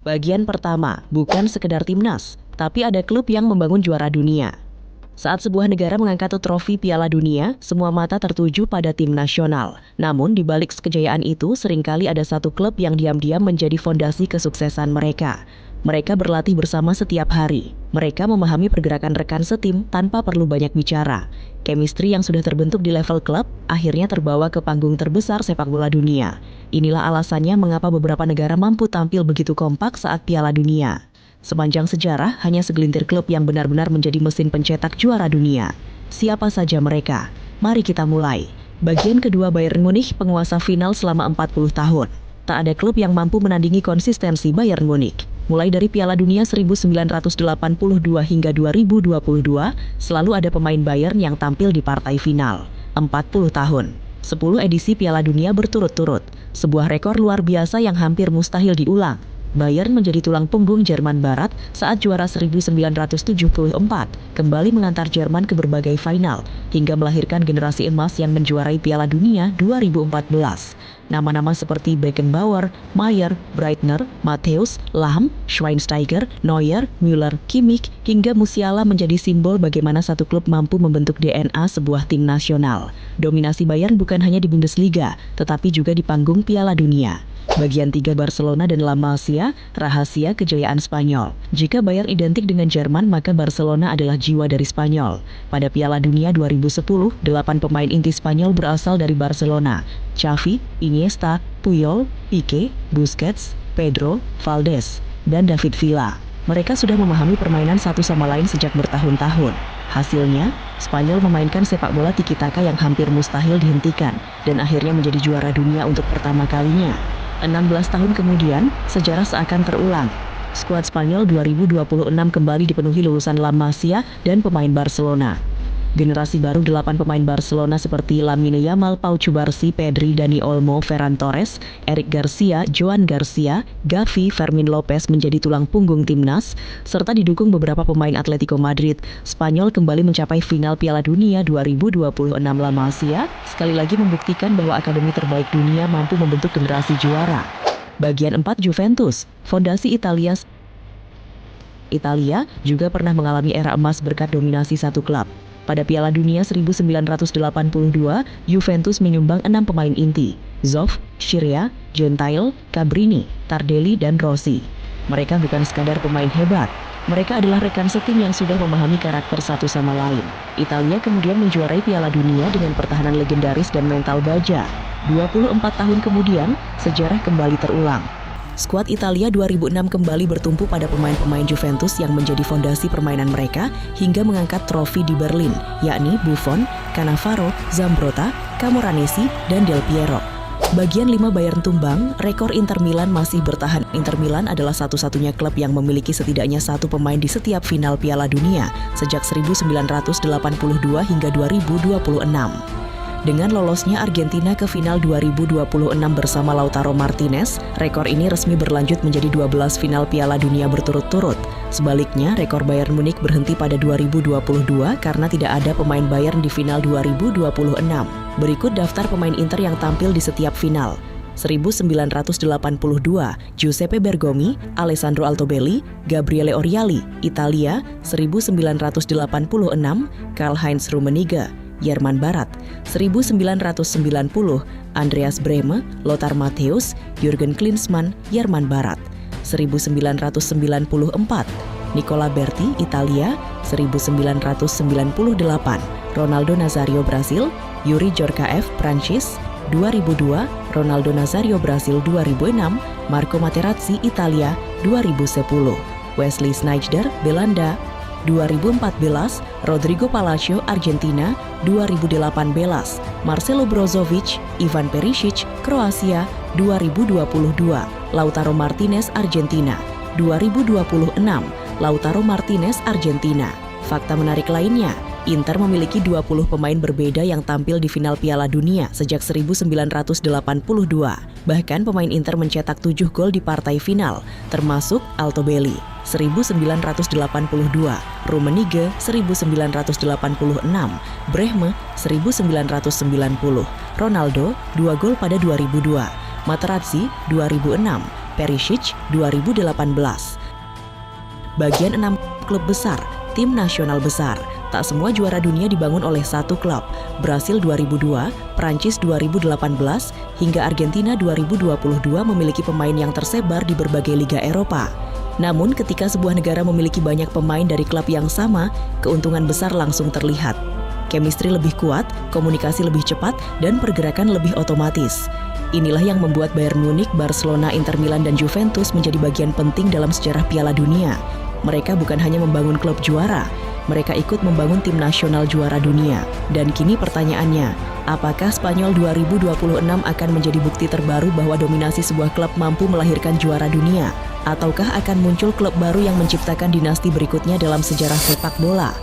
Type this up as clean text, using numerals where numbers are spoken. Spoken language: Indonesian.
Bagian pertama, bukan sekedar timnas, tapi ada klub yang membangun juara dunia. Saat sebuah negara mengangkat trofi Piala Dunia, semua mata tertuju pada tim nasional. Namun di balik kejayaan itu, seringkali ada satu klub yang diam-diam menjadi fondasi kesuksesan mereka. Mereka berlatih bersama setiap hari. Mereka memahami pergerakan rekan setim tanpa perlu banyak bicara. Chemistry yang sudah terbentuk di level klub, akhirnya terbawa ke panggung terbesar sepak bola dunia. Inilah alasannya mengapa beberapa negara mampu tampil begitu kompak saat Piala Dunia. Sepanjang sejarah, hanya segelintir klub yang benar-benar menjadi mesin pencetak juara dunia. Siapa saja mereka? Mari kita mulai. Bagian kedua, Bayern Munich, penguasa final selama 40 tahun. Tak ada klub yang mampu menandingi konsistensi Bayern Munich. Mulai dari Piala Dunia 1982 hingga 2022, selalu ada pemain Bayern yang tampil di partai final. 40 tahun. 10 edisi Piala Dunia berturut-turut. Sebuah rekor luar biasa yang hampir mustahil diulang. Bayern menjadi tulang punggung Jerman Barat saat juara 1974, kembali mengantar Jerman ke berbagai final, hingga melahirkan generasi emas yang menjuarai Piala Dunia 2014. Nama-nama seperti Beckenbauer, Maier, Breitner, Matthäus, Lahm, Schweinsteiger, Neuer, Müller, Kimmich, hingga Musiala menjadi simbol bagaimana satu klub mampu membentuk DNA sebuah tim nasional. Dominasi Bayern bukan hanya di Bundesliga, tetapi juga di panggung Piala Dunia. Bagian 3, Barcelona dan La Masia, rahasia kejayaan Spanyol. Jika Bayern identik dengan Jerman, maka Barcelona adalah jiwa dari Spanyol. Pada Piala Dunia 2010, 8 pemain inti Spanyol berasal dari Barcelona. Xavi, Iniesta, Puyol, Pique, Busquets, Pedro, Valdes, dan David Villa. Mereka sudah memahami permainan satu sama lain sejak bertahun-tahun. Hasilnya, Spanyol memainkan sepak bola tiki-taka yang hampir mustahil dihentikan, dan akhirnya menjadi juara dunia untuk pertama kalinya. 16 tahun kemudian, sejarah seakan terulang. Skuad Spanyol 2026 kembali dipenuhi lulusan La Masia dan pemain Barcelona. Generasi baru 8 pemain Barcelona seperti Lamine Yamal, Pau Cubarsí, Pedri, Dani Olmo, Ferran Torres, Eric Garcia, Joan Garcia, Gavi, Fermin Lopez menjadi tulang punggung timnas, serta didukung beberapa pemain Atletico Madrid. Spanyol kembali mencapai final Piala Dunia 2026. La Masia sekali lagi membuktikan bahwa akademi terbaik dunia mampu membentuk generasi juara. Bagian 4, Juventus, fondasi Italia juga pernah mengalami era emas berkat dominasi satu klub. Pada Piala Dunia 1982, Juventus menyumbang 6 pemain inti: Zoff, Scirea, Gentile, Cabrini, Tardelli, dan Rossi. Mereka bukan sekadar pemain hebat, mereka adalah rekan setim yang sudah memahami karakter satu sama lain. Italia kemudian menjuarai Piala Dunia dengan pertahanan legendaris dan mental baja. 24 tahun kemudian, sejarah kembali terulang. Skuad Italia 2006 kembali bertumpu pada pemain-pemain Juventus yang menjadi fondasi permainan mereka hingga mengangkat trofi di Berlin, yakni Buffon, Cannavaro, Zambrotta, Camoranesi, dan Del Piero. Bagian 5, Bayern tumbang, rekor Inter Milan masih bertahan. Inter Milan adalah satu-satunya klub yang memiliki setidaknya satu pemain di setiap final Piala Dunia sejak 1982 hingga 2026. Dengan lolosnya Argentina ke final 2026 bersama Lautaro Martinez, rekor ini resmi berlanjut menjadi 12 final Piala Dunia berturut-turut. Sebaliknya, rekor Bayern Munich berhenti pada 2022 karena tidak ada pemain Bayern di final 2026. Berikut daftar pemain Inter yang tampil di setiap final. 1982, Giuseppe Bergomi, Alessandro Altobelli, Gabriele Oriali. Italia, 1986, Karl-Heinz Rummenigge. Jerman Barat, 1990, Andreas Brehme, Lothar Matthäus, Jürgen Klinsmann, Jerman Barat. 1994, Nicola Berti, Italia. 1998, Ronaldo Nazario, Brasil. Yuri Djorkaeff, Prancis. 2002, Ronaldo Nazario, Brasil. 2006, Marco Materazzi, Italia. 2010, Wesley Sneijder, Belanda. 2014, Rodrigo Palacio, Argentina. 2018, Marcelo Brozovic, Ivan Perisic, Kroasia. 2022, Lautaro Martinez, Argentina. 2026, Lautaro Martinez, Argentina. Fakta menarik lainnya, Inter memiliki 20 pemain berbeda yang tampil di final Piala Dunia sejak 1982. Bahkan pemain Inter mencetak 7 gol di partai final, termasuk Altobelli 1982, Rummenigge 1986, Brehme 1990, Ronaldo 2 gol pada 2002, Materazzi 2006, Perisic 2018. Bagian 6 klub besar, tim nasional besar. Tak semua juara dunia dibangun oleh satu klub. Brasil 2002, Prancis 2018, hingga Argentina 2022 memiliki pemain yang tersebar di berbagai liga Eropa. Namun ketika sebuah negara memiliki banyak pemain dari klub yang sama, keuntungan besar langsung terlihat. Chemistry lebih kuat, komunikasi lebih cepat, dan pergerakan lebih otomatis. Inilah yang membuat Bayern Munich, Barcelona, Inter Milan, dan Juventus menjadi bagian penting dalam sejarah Piala Dunia. Mereka bukan hanya membangun klub juara, mereka ikut membangun tim nasional juara dunia. Dan kini pertanyaannya, apakah Spanyol 2026 akan menjadi bukti terbaru bahwa dominasi sebuah klub mampu melahirkan juara dunia? Ataukah akan muncul klub baru yang menciptakan dinasti berikutnya dalam sejarah sepak bola?